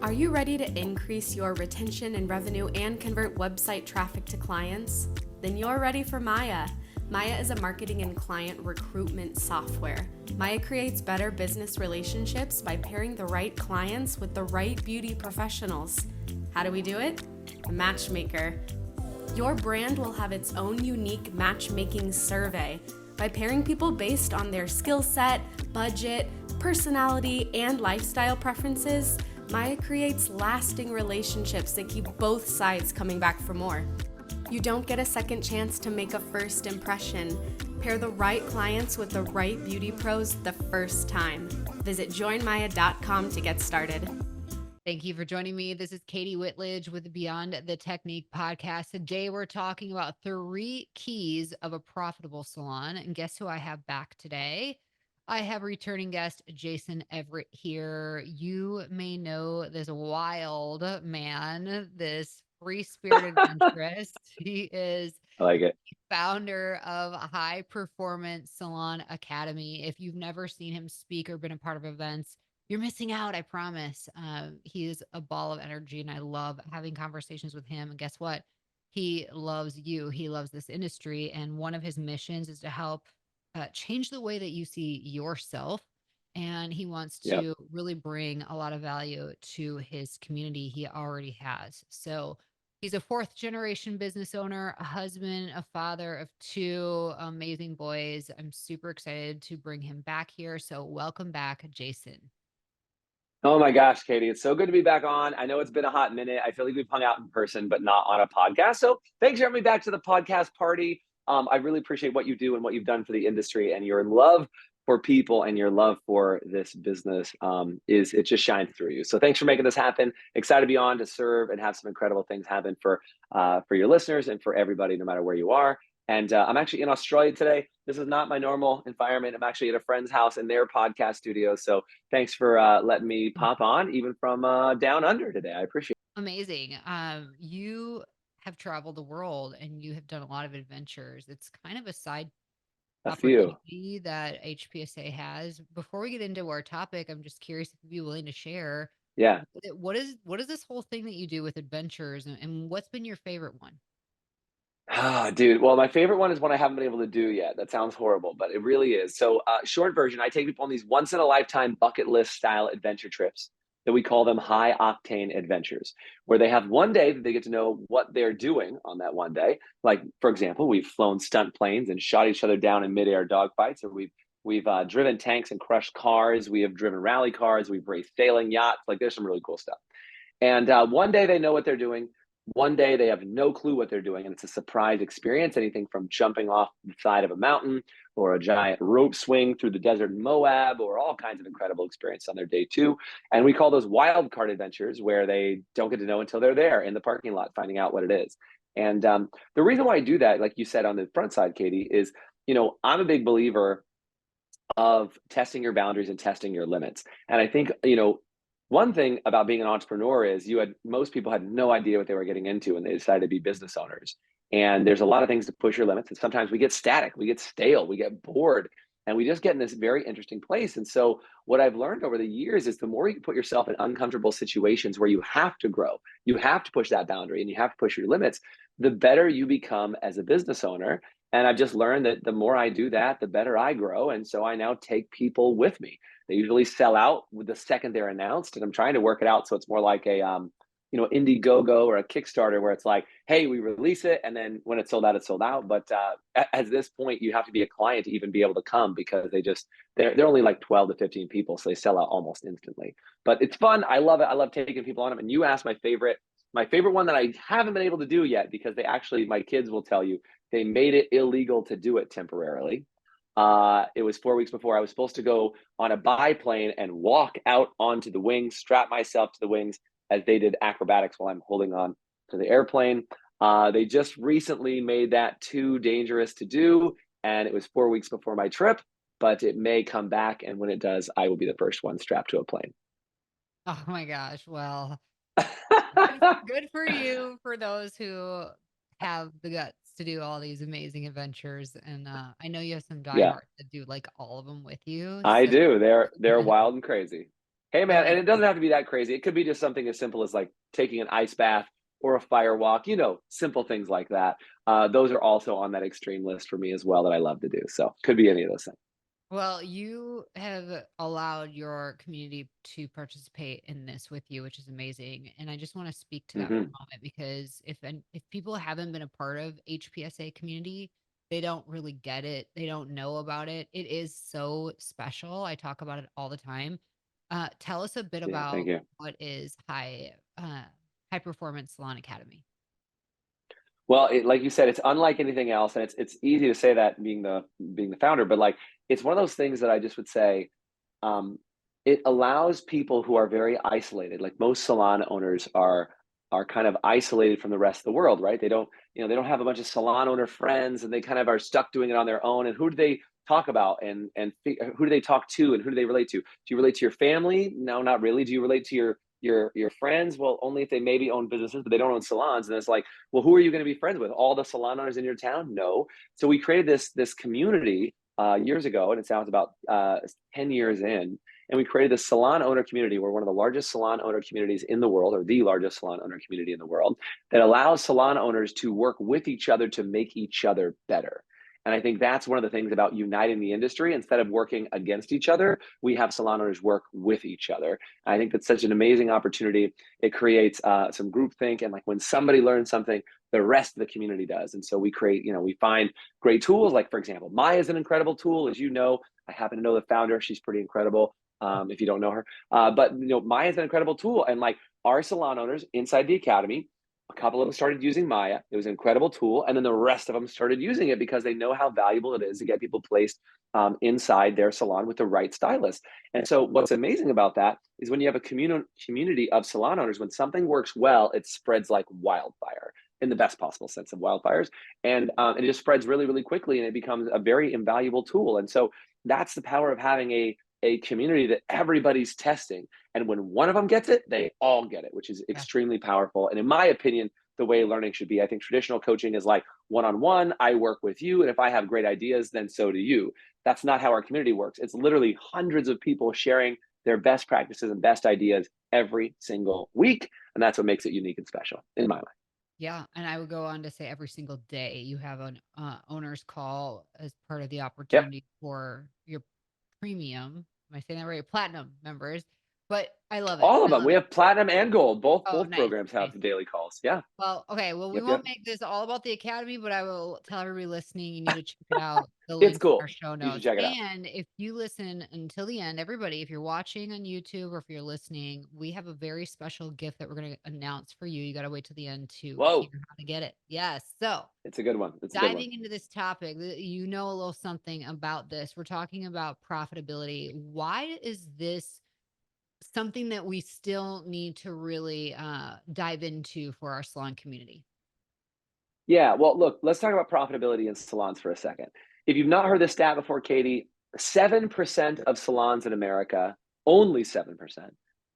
Are you ready to increase your retention and revenue and convert website traffic to clients? Then you're ready for Maya. Maya is a marketing and client recruitment software. Maya creates better business relationships by pairing the right clients with the right beauty professionals. How do we do it? A matchmaker. Your brand will have its own unique matchmaking survey. By pairing people based on their skill set, budget, personality, and lifestyle preferences, Maya creates lasting relationships that keep both sides coming back for more. You don't get a second chance to make a first impression. Pair the right clients with the right beauty pros the first time. Visit joinmaya.com to get started. Thank you for joining me. This is Katie Whitledge with the Beyond the Technique podcast. Today, we're talking about 3 keys of a profitable salon. And guess who I have back today? I have returning guest Jason Everett here. You may know this wild man, this free-spirited adventurous. He is I like it. founder of High Performance Salon Academy. If you've never seen him speak or been a part of events, you're missing out, I promise. He is a ball of energy, and I love having conversations with him. And guess what? He loves you. He loves this industry. And one of his missions is to help change the way that you see yourself. And he wants Yep. to really bring a lot of value to his community he already has. So he's a 4th-generation business owner, a husband, a father of 2 amazing boys. I'm super excited to bring him back here. So welcome back, Jason. Oh my gosh, Katie, it's so good to be back on. I know it's been a hot minute. I feel like we've hung out in person, but not on a podcast. So thanks for having me back to the podcast party. I really appreciate what you do and what you've done for the industry, and your love for people and your love for this business it just shines through you. So thanks for making this happen. Excited to be on to serve and have some incredible things happen for your listeners and for everybody, no matter where you are. And I'm actually in Australia today. This is not my normal environment. I'm actually at a friend's house in their podcast studio. So thanks for letting me pop on, even from down under today. I appreciate it. Amazing. You have traveled the world and you have done a lot of adventures. It's kind of a side A few. opportunity that HPSA has. Before we get into our topic, I'm just curious if you'd be willing to share Yeah. what is this whole thing that you do with adventures, and what's been your favorite one? Ah, dude. Well, my favorite one is one I haven't been able to do yet. That sounds horrible, but it really is. So, short version, I take people on these once in a lifetime bucket list style adventure trips that we call them high octane adventures, where they have one day that they get to know what they're doing on that one day. Like, for example, we've flown stunt planes and shot each other down in midair dogfights, or we've driven tanks and crushed cars. We have driven rally cars. We've raced sailing yachts. Like, there's some really cool stuff. And one day they know what they're doing. One day they have no clue what they're doing, and it's a surprise experience. Anything from jumping off the side of a mountain, or a giant rope swing through the desert in Moab, or all kinds of incredible experience on their day 2. And we call those wild card adventures, where they don't get to know until they're there in the parking lot, finding out what it is. And the reason why I do that, like you said on the front side, Katie, is I'm a big believer of testing your boundaries and testing your limits. And I think, one thing about being an entrepreneur is most people had no idea what they were getting into when they decided to be business owners. And there's a lot of things to push your limits. And sometimes we get static, we get stale, we get bored, and we just get in this very interesting place. And so what I've learned over the years is the more you put yourself in uncomfortable situations where you have to grow, you have to push that boundary and you have to push your limits, the better you become as a business owner. And I've just learned that the more I do that, the better I grow. And so I now take people with me. They usually sell out with the second they're announced, and I'm trying to work it out so it's more like a Indiegogo or a Kickstarter, where it's like, hey, we release it, and then when it's sold out, it's sold out. But at this point, you have to be a client to even be able to come, because they're only like 12 to 15 people, so they sell out almost instantly. But it's fun. I love it. I love taking people on them. And you asked my favorite one that I haven't been able to do yet, because my kids will tell you, they made it illegal to do it temporarily. It was 4 weeks before I was supposed to go on a biplane and walk out onto the wings, strap myself to the wings as they did acrobatics while I'm holding on to the airplane. They just recently made that too dangerous to do, and it was 4 weeks before my trip, but it may come back, and when it does, I will be the first one strapped to a plane. Oh my gosh. Well, good for you, for those who have the guts to do all these amazing adventures. And I know you have some Yeah, diehards that do like all of them with you. I So do. They're wild and crazy. Hey I man, like and it doesn't have to be that crazy. It could be just something as simple as like taking an ice bath or a fire walk, simple things like that. Those are also on that extreme list for me as well that I love to do. So could be any of those things. Well, you have allowed your community to participate in this with you, which is amazing. And I just want to speak to that for a Hmm. moment because if people haven't been a part of HPSA community, they don't really get it. They don't know about it. It is so special. I talk about it all the time. Tell us a bit Yeah, thank about you. what is High Performance Salon Academy. Well, like you said, it's unlike anything else, and it's easy to say that being the founder, but like it's one of those things that I just would say, um, it allows people who are very isolated, like most salon owners are kind of isolated from the rest of the world, right? They don't have a bunch of salon owner friends, and they kind of are stuck doing it on their own. And who do they talk about, and who do they talk to, and who do they relate to? Do you relate to your family? No, not really. Do you relate to your friends? Well, only if they maybe own businesses, but they don't own salons. And it's like, well, who are you going to be friends with? All the salon owners in your town? No. So we created this community years ago, and it sounds about 10 years in. And we created this salon owner community. We're one of the largest salon owner communities in the world, or the largest salon owner community in the world, that allows salon owners to work with each other to make each other better. And I think that's one of the things about uniting the industry. Instead of working against each other, we have salon owners work with each other. And I think that's such an amazing opportunity. It creates some groupthink, and like when somebody learns something, the rest of the community does. And so we create, we find great tools. Like, for example, Maya is an incredible tool. As you know, I happen to know the founder. She's pretty incredible. If you don't know her, but Maya is an incredible tool. And like our salon owners inside the academy, a couple of them started using Maya. It was an incredible tool. And then the rest of them started using it because they know how valuable it is to get people placed inside their salon with the right stylist. And so what's amazing about that is when you have a community of salon owners, when something works well, it spreads like wildfire, in the best possible sense of wildfires. And it just spreads really, really quickly, and it becomes a very invaluable tool. And so that's the power of having a community that everybody's testing. And when one of them gets it, they all get it, which is Yeah. extremely powerful. And in my opinion, the way learning should be. I think traditional coaching is like one-on-one. I work with you, and if I have great ideas, then so do you. That's not how our community works. It's literally hundreds of people sharing their best practices and best ideas every single week. And that's what makes it unique and special in my mind. Yeah, and I would go on to say every single day you have an owner's call as part of the Yep. opportunity for your premium. Am I saying that right? Platinum members. But I love it. All of I them. love We it. have platinum and gold. Both Oh, both nice, programs have nice. the daily calls. Yeah. Well, okay. Well, we Yep. won't Yep. make this all about the academy, but I will tell everybody listening you need to check it out. The It's links in our cool. show You should notes. check it out. And if you listen until the end, everybody, if you're watching on YouTube or if you're listening, we have a very special gift that we're going to announce for you. You got to wait till the end to hear Whoa. how to get it. Yes. So It's a good one. It's a good one. diving into this topic, you know a little something about this. We're talking about profitability. Why is this something that we still need to really dive into for our salon community? Yeah, well, look, let's talk about profitability in salons for a second. If you've not heard this stat before, Katie, 7% of salons in America, only 7%,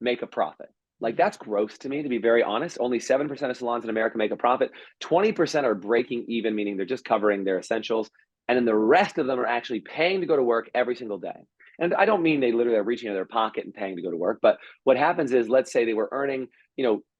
make a profit. Like, Mhm. that's gross to me, to be very honest. Only 7% of salons in America make a profit. 20% are breaking even, meaning they're just covering their essentials. And then the rest of them are actually paying to go to work every single day. And I don't mean they literally are reaching into their pocket and paying to go to work, but what happens is, let's say they were earning,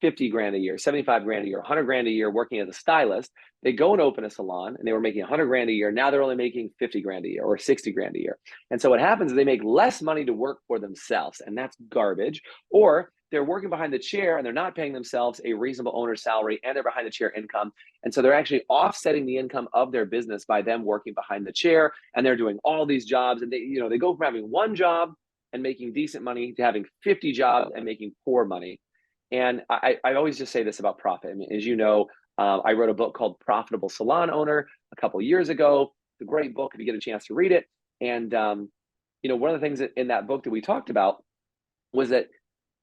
50 grand a year, 75 grand a year, 100 grand a year working as a stylist. They go and open a salon and they were making 100 grand a year. Now they're only making 50 grand a year or 60 grand a year. And so what happens is they make less money to work for themselves, and that's garbage. Or they're working behind the chair and they're not paying themselves a reasonable owner's salary, and they're behind the chair income. And so they're actually offsetting the income of their business by them working behind the chair, and they're doing all these jobs. And they go from having one job and making decent money to having 50 jobs and making poor money. And I always just say this about profit. I mean, as you know, I wrote a book called Profitable Salon Owner a couple of years ago. It's a great book if you get a chance to read it. And one of the things that in that book that we talked about was that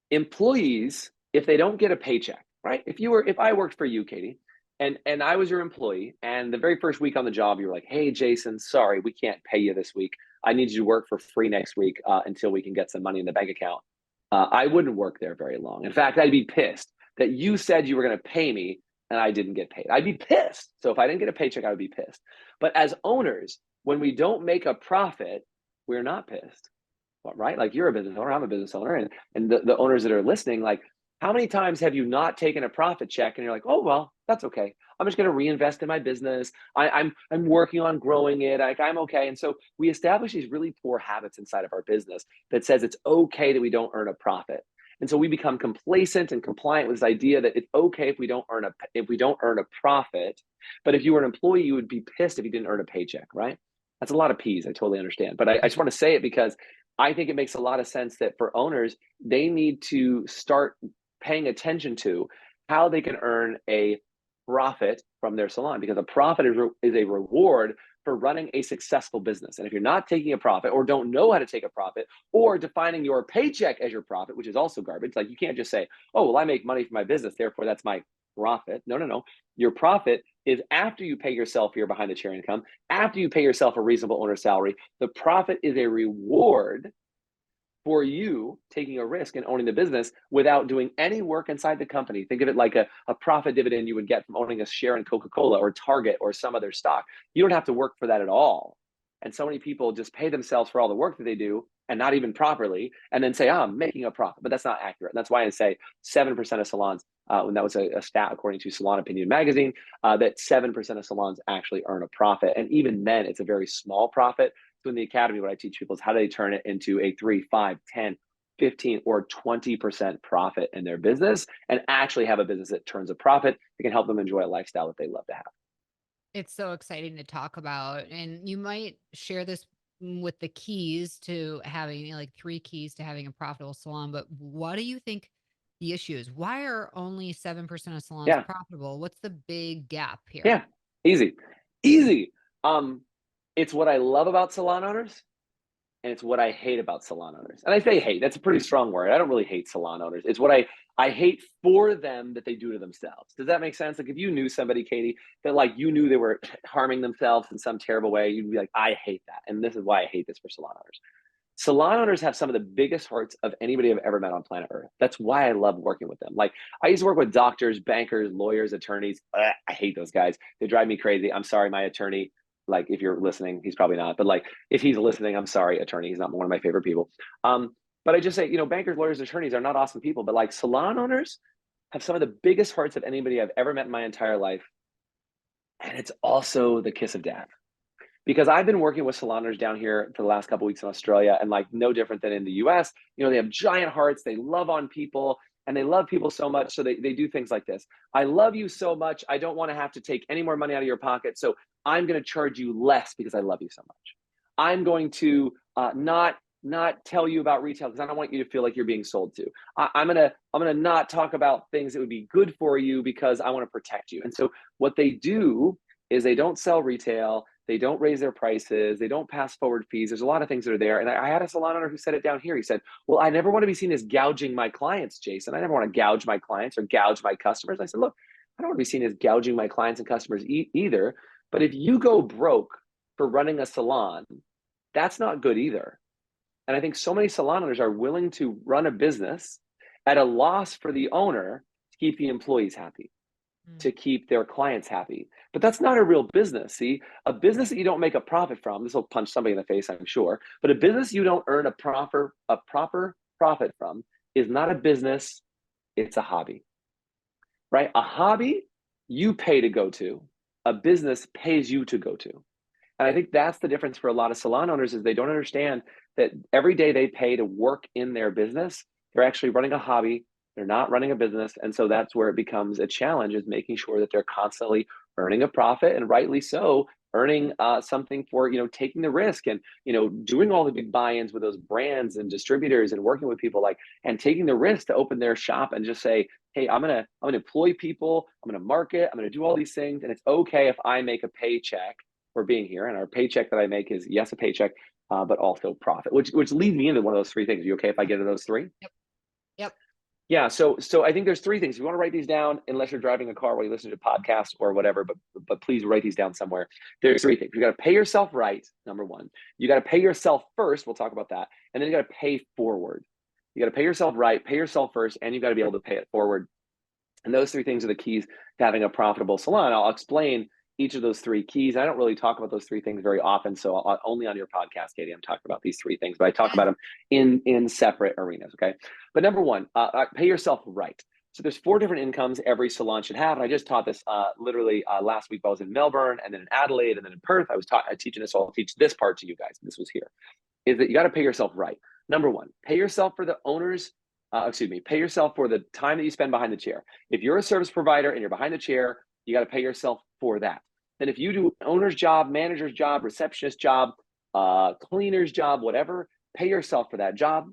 employees, if they don't get a paycheck, right? If I worked for you, Katie, and I was your employee, and the very first week on the job, you were like, "Hey, Jason, sorry, we can't pay you this week. I need you to work for free next week until we can get some money in the bank account." I wouldn't work there very long. In fact, I'd be pissed that you said you were going to pay me and I didn't get paid. I'd be pissed. So if I didn't get a paycheck, I would be pissed. But as owners, when we don't make a profit, we're not pissed. right? Like you're a business owner, I'm a business owner, and the owners that are listening, like how many times have you not taken a profit check and you're like, oh well, that's okay. I'm just going to reinvest in my business. I'm working on growing it. Like I'm okay. And so we establish these really poor habits inside of our business that says it's okay that we don't earn a profit. And so we become complacent and compliant with this idea that it's okay if we don't earn a profit. But if you were an employee, you would be pissed if you didn't earn a paycheck, right? That's a lot of P's. I totally understand. But I just want to say it because I think it makes a lot of sense that for owners, they need to start paying attention to how they can earn a profit from their salon, because a profit is a reward for running a successful business. And if you're not taking a profit or don't know how to take a profit or defining your paycheck as your profit, which is also garbage, like you can't just say, oh, well, I make money from my business, therefore that's my profit. No, no, no. Your profit is after you pay yourself your behind the chair income, after you pay yourself a reasonable owner salary. The profit is a reward for you taking a risk and owning the business without doing any work inside the company. Think of it like a profit dividend you would get from owning a share in Coca-Cola or Target or some other stock. You don't have to work for that at all. And so many people just pay themselves for all the work that they do and not even properly, and then say, oh, I'm making a profit. But that's not accurate. And that's why I say 7% of salons, when that was a stat according to Salon Opinion magazine, that 7% of salons actually earn a profit. And even then, it's a very small profit. So in the academy, what I teach people is how do they turn it into a 3, 5, 10, 15, or 20% profit in their business and actually have a business that turns a profit that can help them enjoy a lifestyle that they love to have. It's so exciting to talk about. And you might share this with the keys to having, like 3 keys to having a profitable salon. But what do you think the issue is? Why are only 7% of salons Yeah, profitable? What's the big gap here? yeah, easy, easy. Um, it's what I love about salon owners, and it's what I hate about salon owners. And I say hate, that's a pretty strong word. I don't really hate salon owners. It's what I hate for them that they do to themselves. Does that make sense? Like if you knew somebody, Katie, that like you knew they were harming themselves in some terrible way, you'd be like, I hate that. And this is why I hate this for salon owners. Salon owners have some of the biggest hearts of anybody I've ever met on planet Earth. That's why I love working with them. Like I used to work with doctors, bankers, lawyers, attorneys. I hate those guys. They drive me crazy. I'm sorry, my attorney. Like if you're listening, he's probably not. But like if he's listening, I'm sorry, attorney. He's not one of my favorite people. But I just say, bankers, lawyers, attorneys are not awesome people. But like salon owners have some of the biggest hearts of anybody I've ever met in my entire life. And it's also the kiss of death, because I've been working with saloners down here for the last couple of weeks in Australia, and like no different than in the US, they have giant hearts, they love on people, and they love people so much. So they do things like this. I love you so much. I don't want to have to take any more money out of your pocket. So I'm going to charge you less because I love you so much. I'm going to not tell you about retail because I don't want you to feel like you're being sold to. I'm gonna not talk about things that would be good for you because I want to protect you. And so what they do is they don't sell retail. They don't raise their prices. They don't pass forward fees. There's a lot of things that are there. And I had a salon owner who said it down here. He said, well, I never want to be seen as gouging my clients, Jason. I never want to gouge my clients or gouge my customers. I said, look, I don't want to be seen as gouging my clients and customers either. But if you go broke for running a salon, that's not good either. And I think so many salon owners are willing to run a business at a loss for the owner to keep the employees happy, to keep their clients happy. But that's not a real business. See, a business that you don't make a profit from, this will punch somebody in the face, I'm sure, but a business you don't earn a proper profit from is not a business, it's a hobby, right? A hobby you pay to go to, a business pays you to go to. And I think that's the difference for a lot of salon owners is they don't understand that every day they pay to work in their business, they're actually running a hobby. They're not running a business. And so that's where it becomes a challenge, is making sure that they're constantly earning a profit, and rightly so, earning something for, taking the risk and, doing all the big buy-ins with those brands and distributors and working with people and taking the risk to open their shop and just say, hey, I'm going to employ people. I'm going to market. I'm going to do all these things. And it's okay if I make a paycheck for being here. And our paycheck that I make is, yes, a paycheck, but also profit, which leads me into one of those 3 things. Are you okay if I get into those 3? Yep. Yep. Yeah. So I think there's 3 things. If you want to write these down, unless you're driving a car while you listen to podcasts or whatever, but please write these down somewhere. There's 3 things. You got to pay yourself right. Number 1, you got to pay yourself first. We'll talk about that. And then you got to pay forward. You got to pay yourself right, pay yourself first, and you got to be able to pay it forward. And those 3 things are the keys to having a profitable salon. I'll explain each of those three keys. I don't really talk about those three things very often. So only on your podcast, Katie, I'm talking about these three things, but I talk about them in separate arenas. Okay. But number one, pay yourself right. So there's 4 different incomes every salon should have. And I just taught this literally last week. I was in Melbourne and then in Adelaide and then in Perth. I was teaching this. So I'll teach this part to you guys. This was here. Is that you got to pay yourself right. Number one, pay yourself for the owner's, pay yourself for the time that you spend behind the chair. If you're a service provider and you're behind the chair, you got to pay yourself for that. Then if you do owner's job, manager's job, receptionist job, cleaner's job, whatever, pay yourself for that job.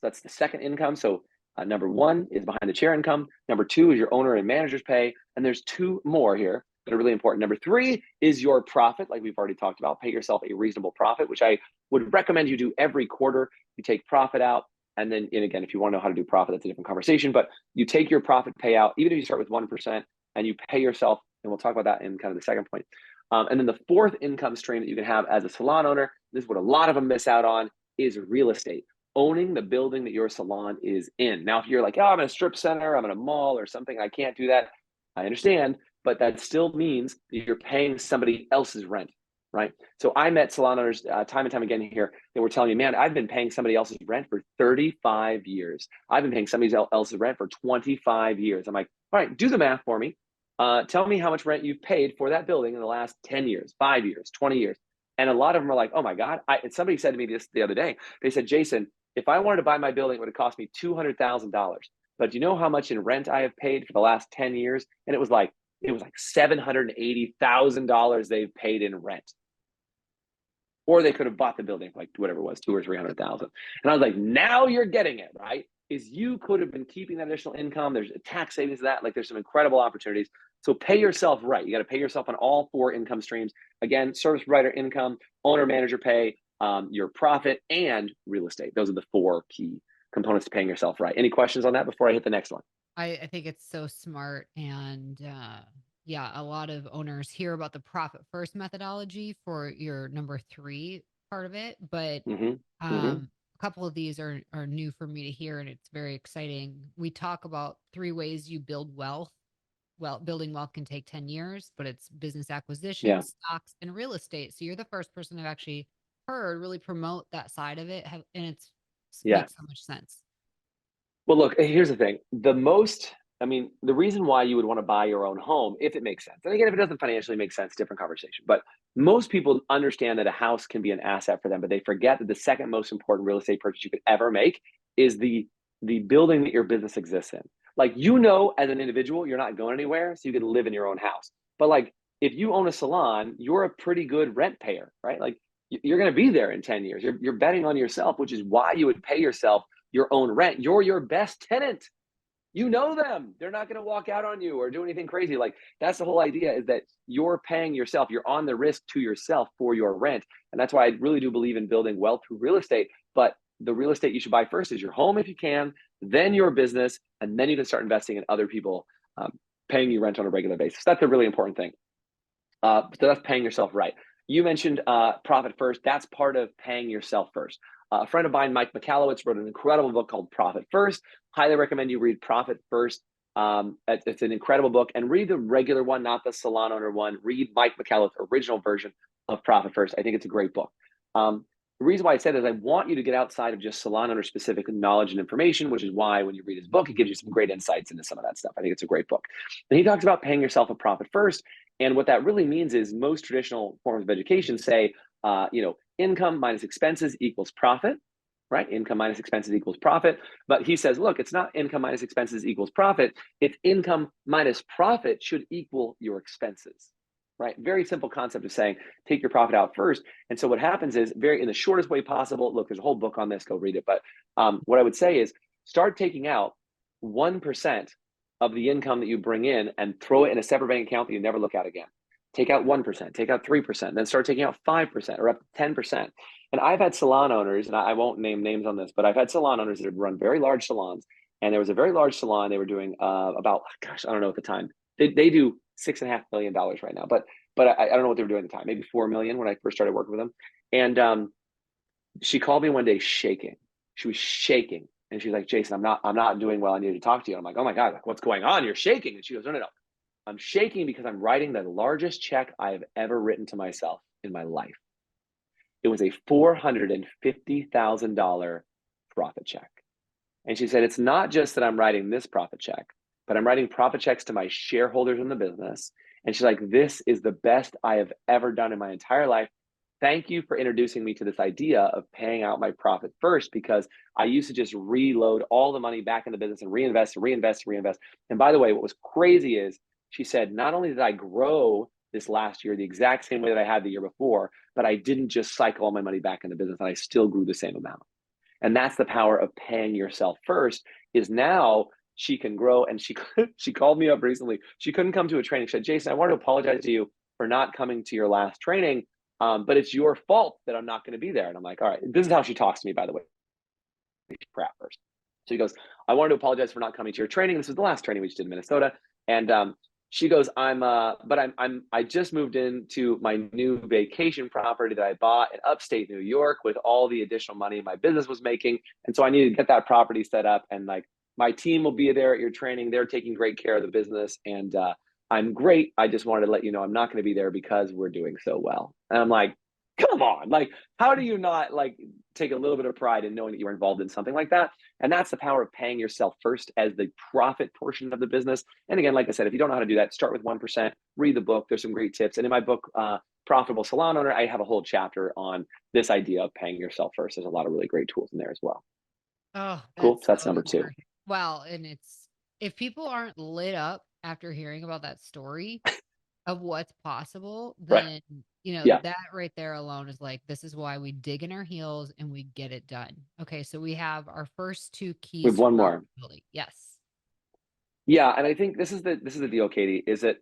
That's the second income. So number one is behind the chair income. Number 2 is your owner and manager's pay. And there's 2 more here that are really important. Number 3 is your profit, like we've already talked about. Pay yourself a reasonable profit, which I would recommend you do every quarter. You take profit out. And then, and again, if you want to know how to do profit, that's a different conversation. But you take your profit payout, even if you start with 1%, and you pay yourself, and we'll talk about that in kind of the second point. And then the 4th income stream that you can have as a salon owner, this is what a lot of them miss out on, is real estate. Owning the building that your salon is in. Now, if you're like, oh, I'm in a strip center, I'm in a mall or something, I can't do that. I understand, but that still means that you're paying somebody else's rent, right? So I met salon owners time and time again here. They were telling me, man, I've been paying somebody else's rent for 35 years. I've been paying somebody else's rent for 25 years. I'm like, all right, do the math for me. Tell me how much rent you've paid for that building in the last 10 years, 5 years, 20 years. And a lot of them are like, oh my God. And somebody said to me this the other day, they said, Jason, if I wanted to buy my building, it would have cost me $200,000. But do you know how much in rent I have paid for the last 10 years? And it was like $780,000 they've paid in rent. Or they could have bought the building for like whatever it was, 200,000 or 300,000. And I was like, now you're getting it, right? Is you could have been keeping that additional income. There's a tax savings to that. Like there's some incredible opportunities. So pay yourself right. You got to pay yourself on all 4 income streams. Again, service provider income, owner manager pay, your profit, and real estate. Those are the 4 key components to paying yourself right. Any questions on that before I hit the next one? I think it's so smart. And yeah, a lot of owners hear about the profit first methodology for your number 3 part of it. But a couple of these are new for me to hear, and it's very exciting. We talk about 3 ways you build wealth. Well, building wealth can take 10 years, but it's business acquisition, stocks, and real estate. So you're the first person I've actually heard really promote that side of it. And it's makes so much sense. Well, look, here's the thing. The reason why you would want to buy your own home, if it makes sense. And again, if it doesn't financially make sense, different conversation. But most people understand that a house can be an asset for them, but they forget that the second most important real estate purchase you could ever make is the building that your business exists in. Like, as an individual, you're not going anywhere, so you can live in your own house. But like, if you own a salon, you're a pretty good rent payer, right? Like, you're going to be there in 10 years. You're betting on yourself, which is why you would pay yourself your own rent. You're your best tenant. You know them. They're not going to walk out on you or do anything crazy. Like, that's the whole idea, is that you're paying yourself. You're on the risk to yourself for your rent. And that's why I really do believe in building wealth through real estate. But the real estate you should buy first is your home if you can, then your business, and then you can start investing in other people paying you rent on a regular basis. That's a really important thing. So that's paying yourself right. You mentioned profit first. That's part of paying yourself first. A friend of mine, Mike Michalowicz, wrote an incredible book called Profit First. Highly recommend you read Profit First. It's an incredible book. And read the regular one, not the salon owner one. Read Mike Michalowicz's original version of Profit First. I think it's a great book. The reason why I said is I want you to get outside of just salon owner specific knowledge and information, which is why when you read his book, it gives you some great insights into some of that stuff. I think it's a great book. And he talks about paying yourself a profit first. And what that really means is most traditional forms of education say, income minus expenses equals profit, right? Income minus expenses equals profit. But he says, look, it's not income minus expenses equals profit. It's income minus profit should equal your expenses, right? Very simple concept of saying, take your profit out first. And so what happens is, in the shortest way possible, look, there's a whole book on this, go read it. But what I would say is start taking out 1% of the income that you bring in and throw it in a separate bank account that you never look at again. Take out 1%, take out 3%, then start taking out 5% or up to 10%. And I've had salon owners, and I won't name names on this, but I've had salon owners that have run very large salons. And there was a very large salon. They were doing about, I don't know at the time. They do $6.5 million right now, but I don't know what they were doing at the time. Maybe 4 million when I first started working with them. And she called me one day shaking. She was shaking, and she's like, "Jason, I'm not doing well. I need to talk to you." And I'm like, "Oh my God, like, what's going on? You're shaking." And she goes, "No. I'm shaking because I'm writing the largest check I have ever written to myself in my life. It was a $450,000 profit check. And she said, it's not just that I'm writing this profit check, but I'm writing profit checks to my shareholders in the business. And she's like, this is the best I have ever done in my entire life. Thank you for introducing me to this idea of paying out my profit first, because I used to just reload all the money back in the business and reinvest. And by the way, what was crazy is she said, not only did I grow this last year the exact same way that I had the year before, but I didn't just cycle all my money back in the business, and I still grew the same amount. And that's the power of paying yourself first, is now she can grow. And she called me up recently. She couldn't come to a training. She said, Jason, I want to apologize to you for not coming to your last training, but it's your fault that I'm not going to be there. And I'm like, all right, this is how she talks to me, by the way. Crap first. So he goes, I wanted to apologize for not coming to your training. This was the last training we just did in Minnesota. And she goes, I just moved into my new vacation property that I bought in upstate New York with all the additional money my business was making. And so I needed to get that property set up, and like, my team will be there at your training. They're taking great care of the business, and I'm great. I just wanted to let you know I'm not going to be there because we're doing so well. And I'm like, come on, like, how do you not like take a little bit of pride in knowing that you're involved in something like that? And that's the power of paying yourself first as the profit portion of the business. And again, like I said, if you don't know how to do that, start with 1%, read the book. There's some great tips. And in my book, Profitable Salon Owner, I have a whole chapter on this idea of paying yourself first. There's a lot of really great tools in there as well. Oh, Cool. So that's so number 2. smart. Well, and it's, if people aren't lit up after hearing about that story of what's possible, Right. then, you know, Yeah. that right there alone is like, this is why we dig in our heels and we get it done. Okay. So we have our first 2 keys. We have one more. Profitability. Yes. Yeah. And I think this is the deal, Katie, is that,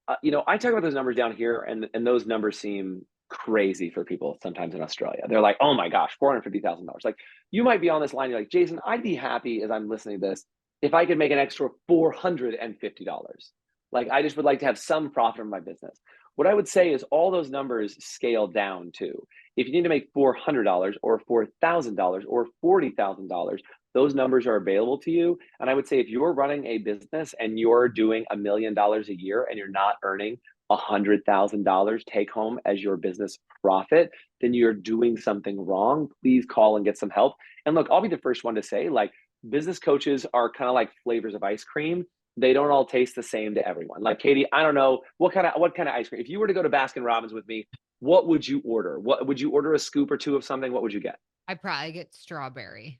I talk about those numbers down here, and those numbers seem crazy for people sometimes in Australia. They're like, oh my gosh, $450,000. Like, you might be on this line, you're like, Jason, I'd be happy as I'm listening to this if I could make an extra $450. Like, I just would like to have some profit from my business. What I would say is all those numbers scale down to, if you need to make $400 or $4,000 or $40,000, those numbers are available to you. And I would say if you're running a business and you're doing $1 million a year and you're not earning $100,000 take home as your business profit, then you're doing something wrong. Please call and get some help. And look, I'll be the first one to say, like, business coaches are kind of like flavors of ice cream. They don't all taste the same to everyone. Like, Katie, I don't know what kind of ice cream. If you were to go to Baskin Robbins with me, what would you order? What would you order? A scoop or 2 of something? What would you get? I'd probably get strawberry.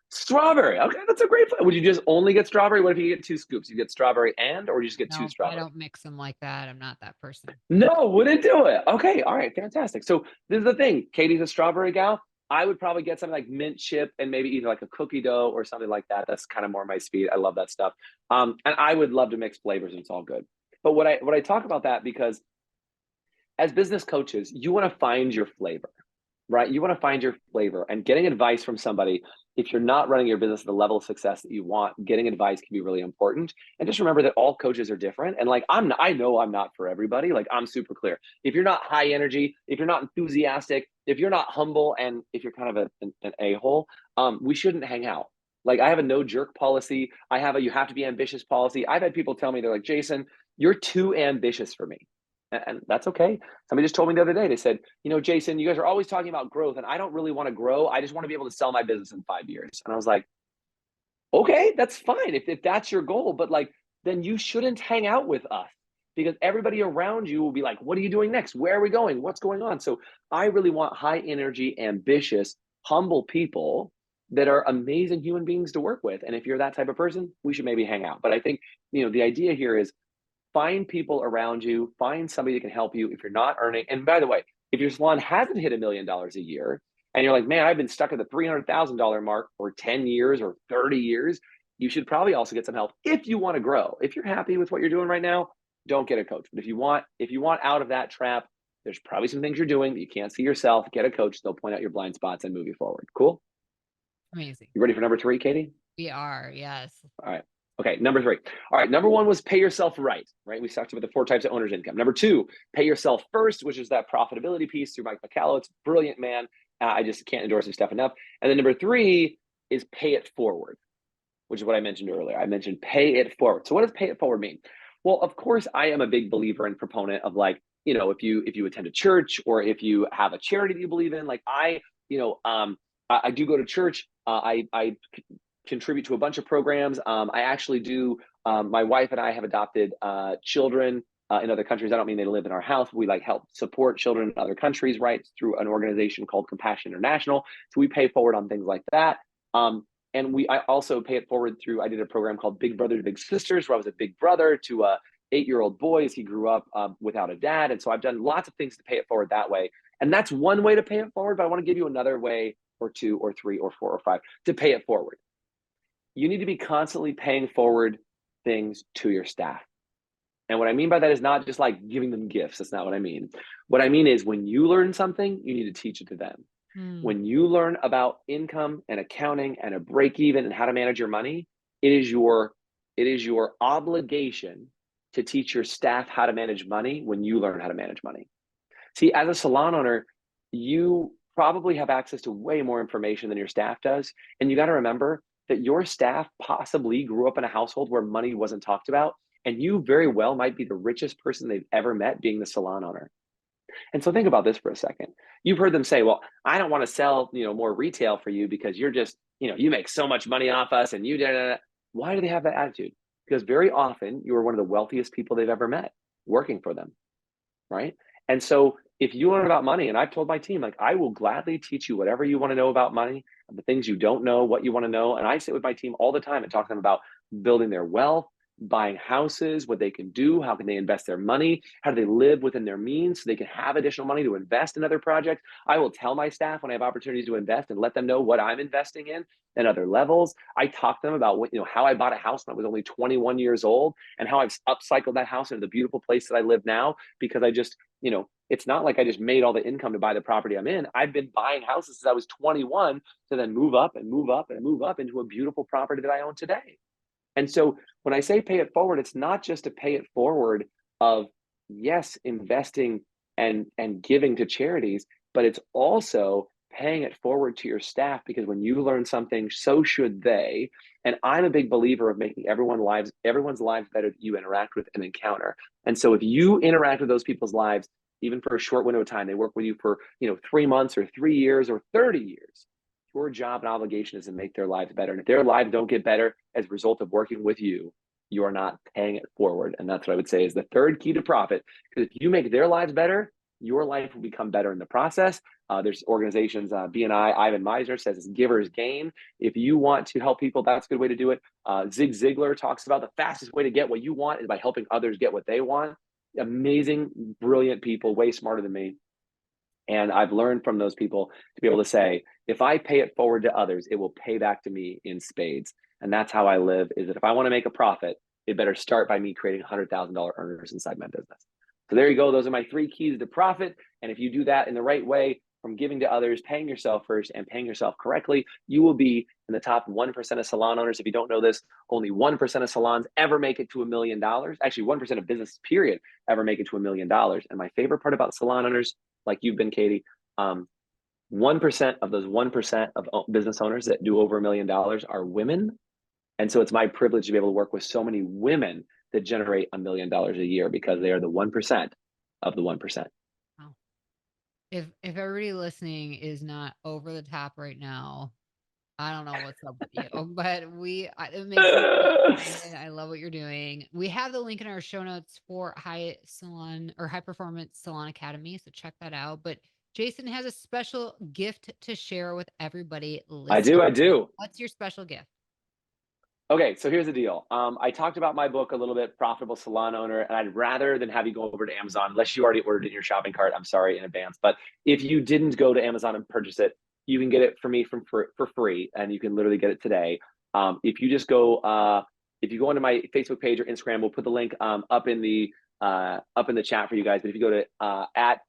Strawberry. Okay, that's a great plan. Would you just only get strawberry? What if you get 2 scoops? You get strawberry or you just get 2 No, I strawberry? don't mix them like that. I'm not that person. No, wouldn't do it. Okay, all right, fantastic. So this is the thing. Katie's a strawberry gal. I would probably get something like mint chip and maybe either like a cookie dough or something like that. That's kind of more my speed. I love that stuff. And I would love to mix flavors, and it's all good. But what I talk about that because as business coaches, you want to find your flavor, right? You want to find your flavor, and getting advice from somebody, if you're not running your business at the level of success that you want, getting advice can be really important. And just remember that all coaches are different. And like, I know I'm not for everybody. Like, I'm super clear. If you're not high energy, if you're not enthusiastic, if you're not humble, and if you're kind of an a-hole, we shouldn't hang out. Like, I have a no jerk policy. I have a you have to be ambitious policy. I've had people tell me, they're like, Jason, you're too ambitious for me. And that's okay. Somebody just told me the other day, they said, Jason, you guys are always talking about growth, and I don't really want to grow. I just want to be able to sell my business in 5 years. And I was like, okay, that's fine. If that's your goal, but like, then you shouldn't hang out with us, because everybody around you will be like, what are you doing next? Where are we going? What's going on? So I really want high energy, ambitious, humble people that are amazing human beings to work with. And if you're that type of person, we should maybe hang out. But I think, the idea here is, find people around you, find somebody that can help you if you're not earning. And by the way, if your salon hasn't hit $1 million a year and you're like, man, I've been stuck at the $300,000 mark for 10 years or 30 years, you should probably also get some help if you want to grow. If you're happy with what you're doing right now, don't get a coach. But if you want out of that trap, there's probably some things you're doing that you can't see yourself. Get a coach. They'll point out your blind spots and move you forward. Cool? Amazing. You ready for number 3, Katie? We are, yes. All right. Okay, number 3. All right, number 1 was pay yourself right? We talked about the 4 types of owner's income. Number 2, pay yourself first, which is that profitability piece through Mike McCallow. It's brilliant, man. I just can't endorse his stuff enough. And then number 3 is pay it forward, which is what I mentioned earlier. I mentioned pay it forward. So what does pay it forward mean? Well, of course, I am a big believer and proponent of like, if you attend a church or if you have a charity that you believe in, like I do go to church. I contribute to a bunch of programs. I actually do. My wife and I have adopted children in other countries. I don't mean they live in our house. We like help support children in other countries, right? Through an organization called Compassion International. So we pay forward on things like that. And I also pay it forward through, I did a program called Big Brother to Big Sisters, where I was a big brother to a 8-year-old boy as he grew up without a dad. And so I've done lots of things to pay it forward that way. And that's one way to pay it forward, but I want to give you another way or 2 or 3 or 4 or 5 to pay it forward. You need to be constantly paying forward things to your staff. And what I mean by that is not just like giving them gifts. That's not what I mean. What I mean is when you learn something, you need to teach it to them. When you learn about income and accounting and a break even and how to manage your money, it is your obligation to teach your staff how to manage money when you learn how to manage money. See, as a salon owner, you probably have access to way more information than your staff does. And you got to remember that your staff possibly grew up in a household where money wasn't talked about. And you very well might be the richest person they've ever met being the salon owner. And so think about this for a second. You've heard them say, well, I don't want to sell, more retail for you because you're just, you make so much money off us and you da. Why do they have that attitude? Because very often you are one of the wealthiest people they've ever met working for them, right? And so if you learn about money, and I've told my team, like, I will gladly teach you whatever you want to know about money, the things you don't know, what you want to know. And I sit with my team all the time and talk to them about building their wealth, buying houses, what they can do, how can they invest their money, how do they live within their means so they can have additional money to invest in other projects. I will tell my staff when I have opportunities to invest and let them know what I'm investing in and other levels. I talk to them about how I bought a house when I was only 21 years old and how I've upcycled that house into the beautiful place that I live now, because I just, it's not like I just made all the income to buy the property I'm in. I've been buying houses since I was 21 to then move up and move up and move up into a beautiful property that I own today. And so when I say pay it forward, it's not just to pay it forward of, yes, investing and giving to charities, but it's also paying it forward to your staff, because when you learn something, so should they. And I'm a big believer of making everyone's lives better that you interact with and encounter. And so if you interact with those people's lives, even for a short window of time, they work with you for 3 months or 3 years or 30 years. Your job and obligation is to make their lives better. And if their lives don't get better as a result of working with you, you are not paying it forward. And that's what I would say is the third key to profit. Because if you make their lives better, your life will become better in the process. There's organizations, BNI, Ivan Misner says it's giver's gain. If you want to help people, that's a good way to do it. Zig Ziglar talks about the fastest way to get what you want is by helping others get what they want. Amazing, brilliant people, way smarter than me. And I've learned from those people to be able to say, if I pay it forward to others, it will pay back to me in spades. And that's how I live, is that if I want to make a profit, it better start by me creating $100,000 earners inside my business. So there you go. Those are my 3 keys to profit. And if you do that in the right way, from giving to others, paying yourself first, and paying yourself correctly, you will be in the top 1% of salon owners. If you don't know this, only 1% of salons ever make it to $1 million. Actually, 1% of business period ever make it to $1 million. And my favorite part about salon owners, like you've been, Katie, 1% of those 1% of business owners that do over $1 million are women. And so it's my privilege to be able to work with so many women that generate $1 million a year, because they are the 1% of the 1%. Wow. If everybody listening is not over the top right now, I don't know what's up with you, but it makes me excited. I love what you're doing. We have the link in our show notes for High Performance Salon Academy, so check that out. But Jason has a special gift to share with everybody listening. I do. What's your special gift? Okay, so here's the deal. I talked about my book a little bit, Profitable Salon Owner, and I'd rather than have you go over to Amazon, unless you already ordered it in your shopping cart, I'm sorry in advance. But if you didn't go to Amazon and purchase it, you can get it for me for free, and you can literally get it today. If you just go, if you go onto my Facebook page or Instagram, we'll put the link up in the chat for you guys. But if you go to at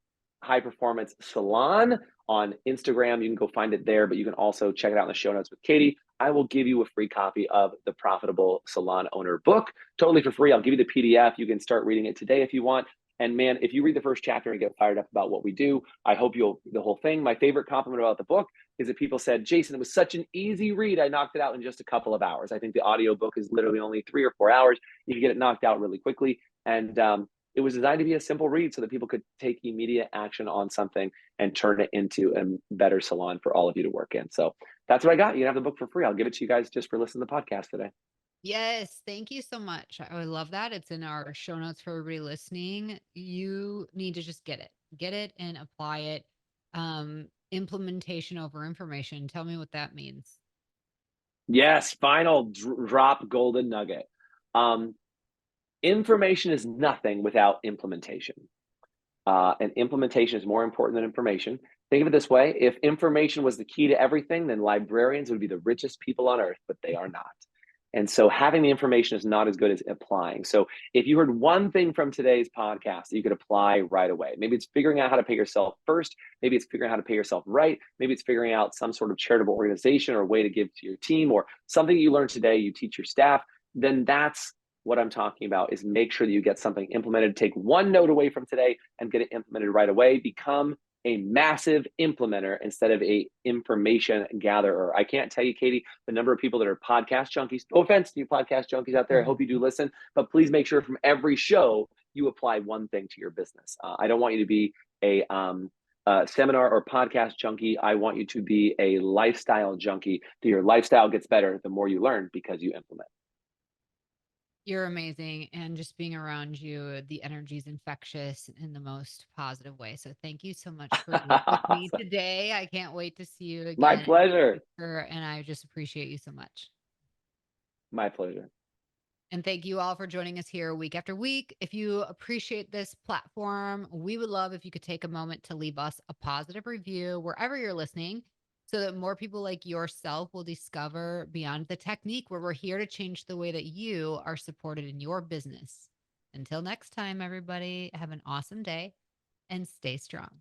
High Performance Salon on Instagram, you can go find it there. But you can also check it out in the show notes with Katie. I will give you a free copy of the Profitable Salon Owner book, totally for free. I'll give you the PDF. You can start reading it today if you want. And man, if you read the first chapter and get fired up about what we do, I hope the whole thing. My favorite compliment about the book is that people said, Jason, it was such an easy read. I knocked it out in just a couple of hours. I think the audiobook is literally only 3 or 4 hours. You can get it knocked out really quickly. And it was designed to be a simple read so that people could take immediate action on something and turn it into a better salon for all of you to work in. So that's what I got. You can have the book for free. I'll give it to you guys just for listening to the podcast today. Yes, thank you so much. I would love that. It's in our show notes for everybody listening. You need to just get it and apply it. Implementation over information. Tell me what that means. Yes, final drop golden nugget. Um, Information is nothing without implementation. And implementation is more important than information. Think of it this way: if information was the key to everything, then librarians would be the richest people on earth, but they are not. And so having the information is not as good as applying. So if you heard one thing from today's podcast that you could apply right away, maybe it's figuring out how to pay yourself first, maybe it's figuring out how to pay yourself right, maybe it's figuring out some sort of charitable organization or a way to give to your team, or something you learned today you teach your staff, then that's what I'm talking about. Is make sure that you get something implemented. Take one note away from today and get it implemented right away. Become a massive implementer instead of a information gatherer. I can't tell you, Katie, the number of people that are podcast junkies. No offense to you podcast junkies out there. I hope you do listen, but please make sure from every show you apply one thing to your business. I don't want you to be a seminar or podcast junkie. I want you to be a lifestyle junkie. That your lifestyle gets better the more you learn because you implement. You're amazing. And just being around you, the energy is infectious in the most positive way. So thank you so much for being with me Awesome. today. I can't wait to see you My again in the pleasure. future. And I just appreciate you so much. My pleasure. And thank you all for joining us here week after week. If you appreciate this platform, we would love if you could take a moment to leave us a positive review wherever you're listening so that more people like yourself will discover Beyond the Technique, where we're here to change the way that you are supported in your business. Until next time, everybody, have an awesome day and stay strong.